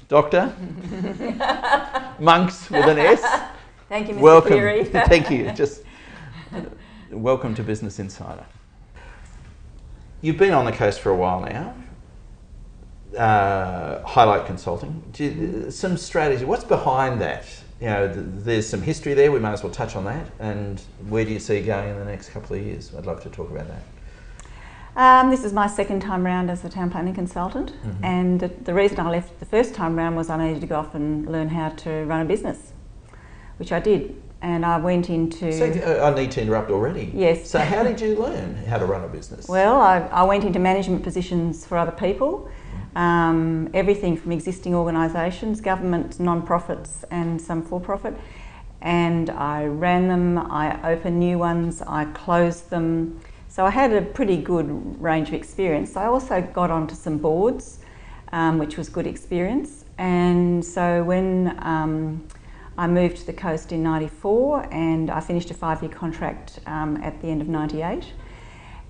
Doctor Monks with an S. Thank you, Mr. Welcome. Cleary. Thank you. Welcome to Business Insider. You've been on the coast for a while now. Highlight Consulting. Some strategy. What's behind that? You know, there's some history there. We might as well touch on that. And where do you see going in the next couple of years? I'd love to talk about that. This is my second time round as a town planning consultant, and the reason I left the first time round was I needed to go off and learn how to run a business, which I did, and I went into... So, I need to interrupt already. Yes. So how did you learn how to run a business? Well, I went into management positions for other people, everything from existing organisations, government, non-profits and some for-profit, and I ran them, I opened new ones, I closed them. So I had a pretty good range of experience. I also got onto some boards, which was good experience. And so when I moved to the coast in '94, and I finished a 5-year contract at the end of '98,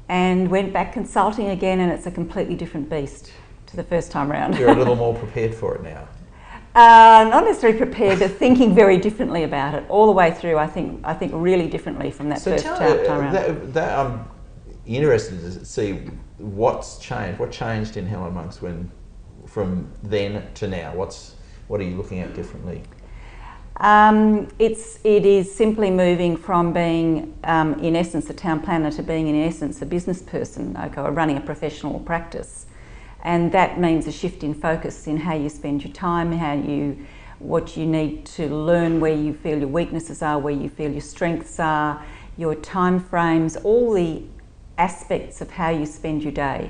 and went back consulting again, and it's a completely different beast to the first time round. You're a little more prepared for it now. Not necessarily prepared, but thinking very differently about it all the way through. I think really differently from that first time round. I'm interested to see what's changed. What changed in Helen Monks from then to now? What are you looking at differently? It is simply moving from being, in essence, a town planner to being, in essence, a business person, or running a professional practice. And that means a shift in focus in how you spend your time, what you need to learn, where you feel your weaknesses are, where you feel your strengths are, your time frames, all the aspects of how you spend your day.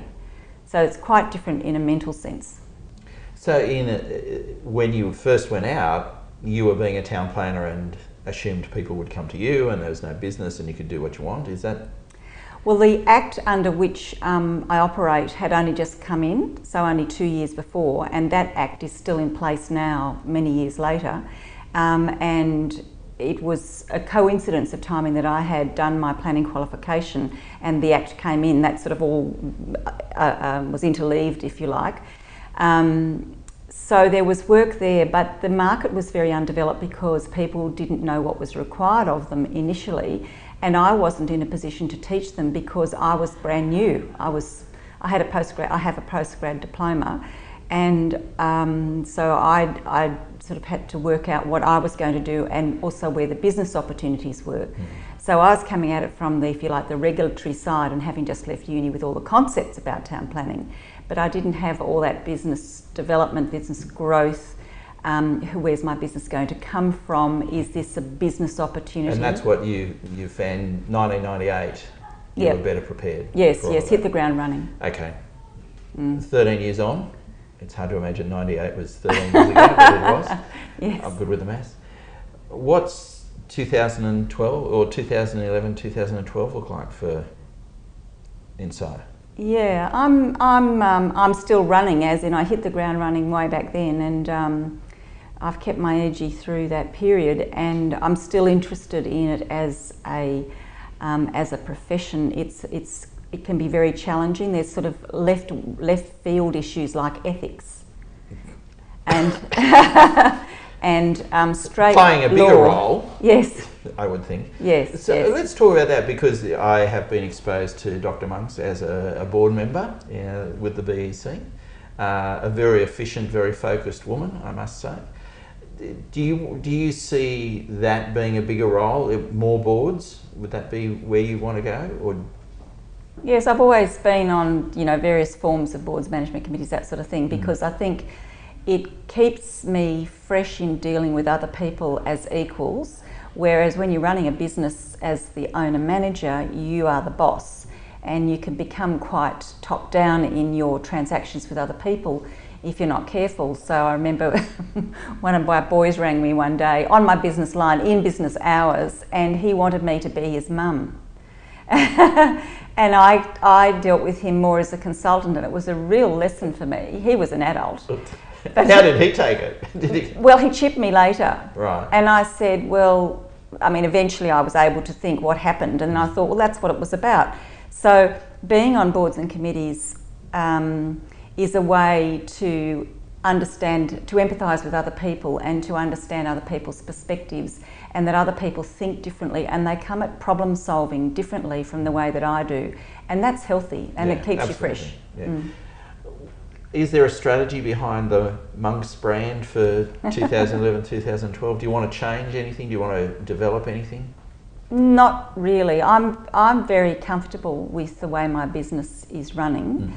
So it's quite different in a mental sense. So when you first went out, you were being a town planner and assumed people would come to you and there was no business and you could do what you want, is that? Well, the Act under which I operate had only just come in, so only 2 years before, and that Act is still in place now, many years later, and it was a coincidence of timing that I had done my planning qualification and the Act came in. That sort of all was interleaved, if you like. So there was work there, but the market was very undeveloped because people didn't know what was required of them initially, and I wasn't in a position to teach them because I was brand new. I have a postgrad diploma, and so I sort of had to work out what I was going to do and also where the business opportunities were. So I was coming at it from the, if you like, the regulatory side and having just left uni with all the concepts about town planning, but I didn't have all that business development, business growth. Where's my business going to come from? Is this a business opportunity? And that's what you found 1998. You were better prepared. Yes, hit the ground running. Okay. 13 years on. It's hard to imagine 98 was 13 years ago, but it was. Yes. I'm good with the maths. What's 2012 or 2011, 2012 look like for Insider? Yeah, I'm still running, as in I hit the ground running way back then, and I've kept my energy through that period, and I'm still interested in it as a profession. It can be very challenging. There's sort of left field issues like ethics, and and straight playing a bigger law. role. Yes, I would think. Yes. So yes. let's talk about that, because I have been exposed to Dr. Monks as a board member with the BiUC. A very efficient, very focused woman, I must say. Do you see that being a bigger role? More boards? Would that be where you want to go? Or? Yes, I've always been on various forms of boards, management committees, that sort of thing, because I think it keeps me fresh in dealing with other people as equals, whereas when you're running a business as the owner-manager, you are the boss, and you can become quite top-down in your transactions with other people if you're not careful. So I remember one of my boys rang me one day on my business line in business hours, and he wanted me to be his mum. And I dealt with him more as a consultant, and it was a real lesson for me. He was an adult. But how did he take it? Well, he chipped me later. Right. And I said, well, I mean, eventually I was able to think what happened, and I thought, well, that's what it was about. So being on boards and committees is a way to understand, to empathise with other people and to understand other people's perspectives, and that other people think differently and they come at problem solving differently from the way that I do, and that's healthy and it keeps you fresh. Yeah. Is there a strategy behind the Monks brand for 2011-2012? Do you want to change anything? Do you want to develop anything? Not really. I'm very comfortable with the way my business is running.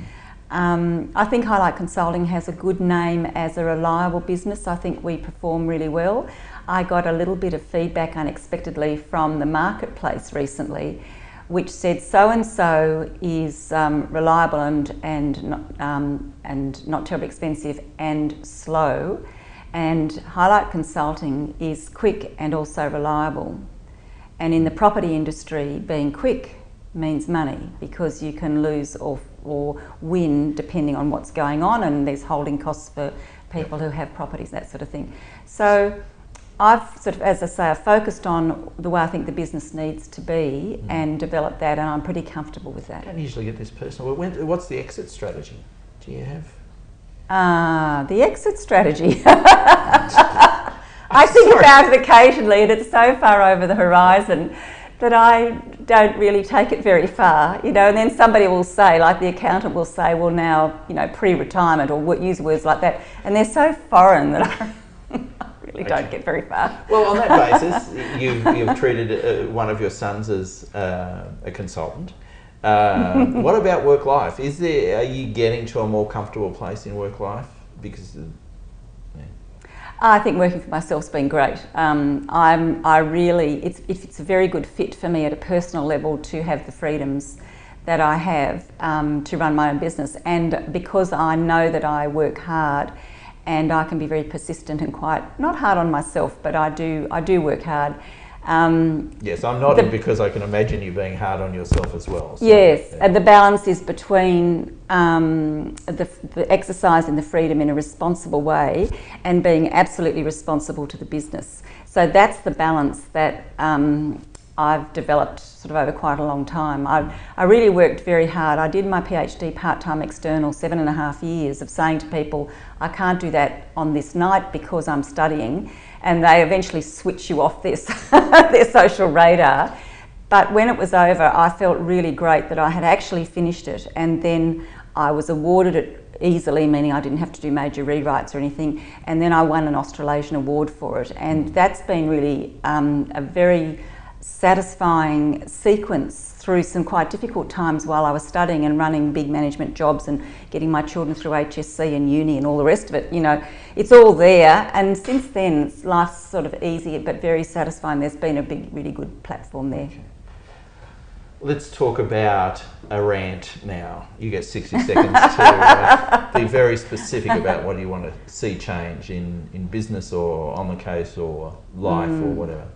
I think Highlight Consulting has a good name as a reliable business. I think we perform really well. I got a little bit of feedback unexpectedly from the marketplace recently, which said so-and-so is reliable and not terribly expensive and slow, and Highlight Consulting is quick and also reliable. And in the property industry, being quick means money, because you can lose or win depending on what's going on, and there's holding costs for people who have properties, that sort of thing. So I've sort of, as I say, I've focused on the way I think the business needs to be and developed that, and I'm pretty comfortable with that. I don't usually get this personal. What's the exit strategy? Do you have? The exit strategy. I think about it occasionally, and it's so far over the horizon that I don't really take it very far, you know, and then somebody will say, like the accountant will say, well now, you know, pre-retirement, or use words like that, and they're so foreign that I really don't get very far. Well, on that basis, you've treated one of your sons as a consultant. What about work-life? Are you getting to a more comfortable place in work-life? Because I think working for myself's been great. It's a very good fit for me at a personal level to have the freedoms that I have to run my own business, and because I know that I work hard and I can be very persistent and quite, not hard on myself, but I do work hard. Yes, I'm nodding because I can imagine you being hard on yourself as well. So, yes, and the balance is between the exercising the freedom in a responsible way and being absolutely responsible to the business. So that's the balance that I've developed sort of over quite a long time. I really worked very hard. I did my PhD part-time external, 7.5 years of saying to people, I can't do that on this night because I'm studying, and they eventually switch you off their social radar. But when it was over, I felt really great that I had actually finished it, and then I was awarded it easily, meaning I didn't have to do major rewrites or anything, and then I won an Australasian award for it, and that's been really a very satisfying sequence through some quite difficult times while I was studying and running big management jobs and getting my children through HSC and uni and all the rest of it. You know, it's all there, and since then life's sort of easy but very satisfying. There's been a big, really good platform there. Okay. Let's talk about a rant now. You get 60 seconds to be very specific about what you want to see change in business or on the case or life or whatever.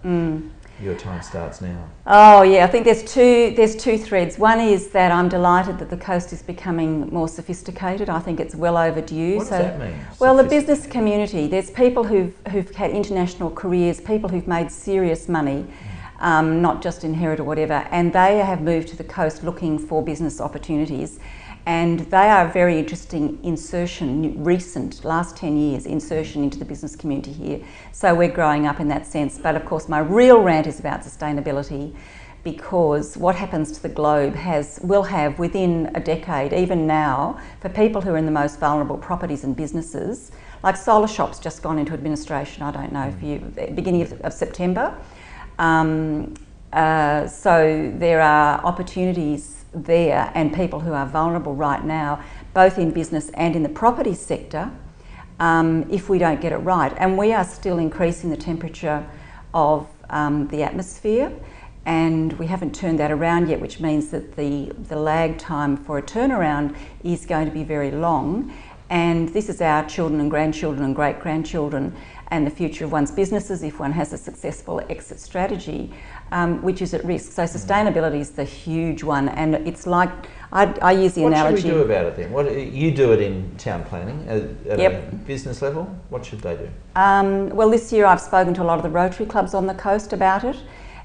Your time starts now. Oh yeah, I think there's two threads. One is that I'm delighted that the coast is becoming more sophisticated. I think it's well overdue. What does that mean? Well, the business community, there's people who've had international careers, people who've made serious money, not just inherit or whatever, and they have moved to the coast looking for business opportunities. And they are a very interesting insertion, recent, last 10 years, insertion into the business community here. So we're growing up in that sense. But of course, my real rant is about sustainability, because what happens to the globe will have within a decade, even now, for people who are in the most vulnerable properties and businesses, like Solar Shop's just gone into administration, I don't know if beginning of September. So there are opportunities there, and people who are vulnerable right now, both in business and in the property sector, if we don't get it right. And we are still increasing the temperature of the atmosphere, and we haven't turned that around yet, which means that the lag time for a turnaround is going to be very long. And this is our children and grandchildren and great-grandchildren and the future of one's businesses if one has a successful exit strategy, which is at risk. So sustainability is the huge one, and it's like, I use the analogy... What should we do about it then? You do it in town planning at a business level. What should they do? Well, this year I've spoken to a lot of the Rotary clubs on the coast about it,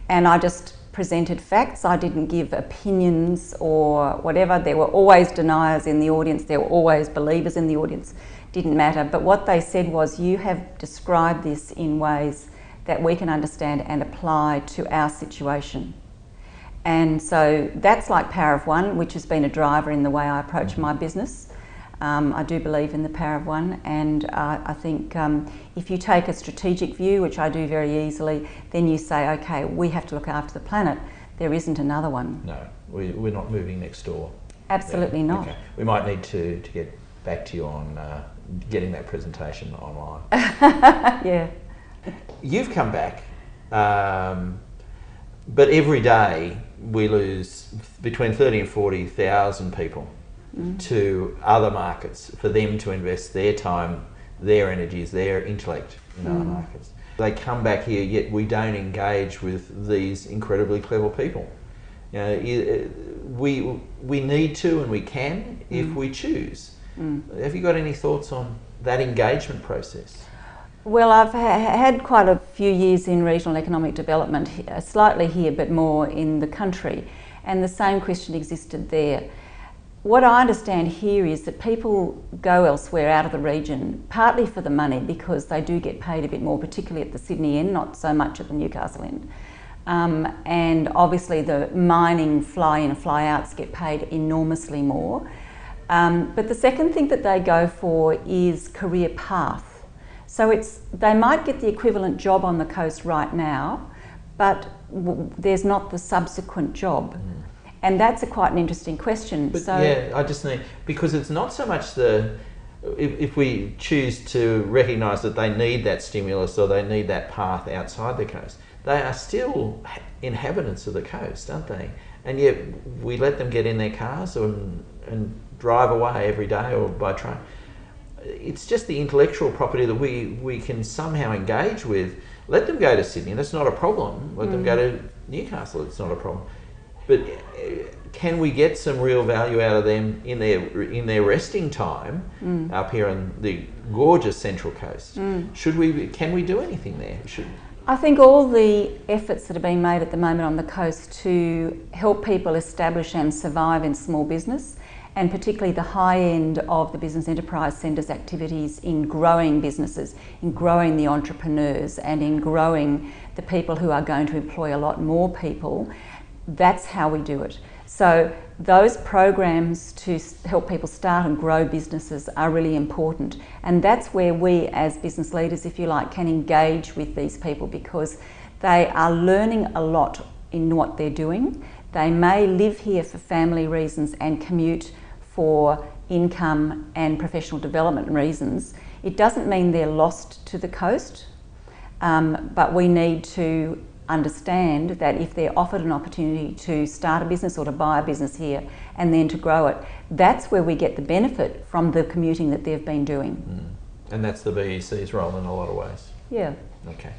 and I just presented facts. I didn't give opinions or whatever. There were always deniers in the audience. There were always believers in the audience. didn't matter. But what they said was, you have described this in ways that we can understand and apply to our situation. And so that's like power of one, which has been a driver in the way I approach my business. I do believe in the power of one, and I think if you take a strategic view, which I do very easily, then you say, okay, we have to look after the planet. There isn't another one. No, we're not moving next door. Absolutely not. Okay. We might need to get back to you on getting that presentation online. Yeah. You've come back, but every day we lose between 30 and 40,000 people to other markets for them to invest their time, their energies, their intellect in other markets. They come back here, yet we don't engage with these incredibly clever people. You know, we need to, and we can if we choose. Have you got any thoughts on that engagement process? Well, I've had quite a few years in regional economic development, slightly here but more in the country, and the same question existed there. What I understand here is that people go elsewhere out of the region, partly for the money, because they do get paid a bit more, particularly at the Sydney end, not so much at the Newcastle end. And obviously the mining fly-in and fly-outs get paid enormously more. But the second thing that they go for is career path. So they might get the equivalent job on the coast right now, but there's not the subsequent job. And that's quite an interesting question. But yeah, I just need, because it's not so much if we choose to recognise that they need that stimulus or they need that path outside the coast, they are still inhabitants of the coast, aren't they? And yet we let them get in their cars and drive away every day or by train. It's just the intellectual property that we can somehow engage with. Let them go to Sydney, that's not a problem. Let them go to Newcastle, it's not a problem. But can we get some real value out of them in their resting time up here on the gorgeous Central Coast? Can we do anything there? I think all the efforts that are being made at the moment on the coast to help people establish and survive in small business, and particularly the high end of the Business Enterprise Centre's activities in growing businesses, in growing the entrepreneurs, and in growing the people who are going to employ a lot more people, that's how we do it. So those programs to help people start and grow businesses are really important, and that's where we as business leaders, if you like, can engage with these people, because they are learning a lot in what they're doing. They may live here for family reasons and commute for income and professional development reasons. It doesn't mean they're lost to the coast, but we need to understand that if they're offered an opportunity to start a business or to buy a business here and then to grow it, that's where we get the benefit from the commuting that they've been doing. And that's the BiUC's role in a lot of ways. Yeah. Okay.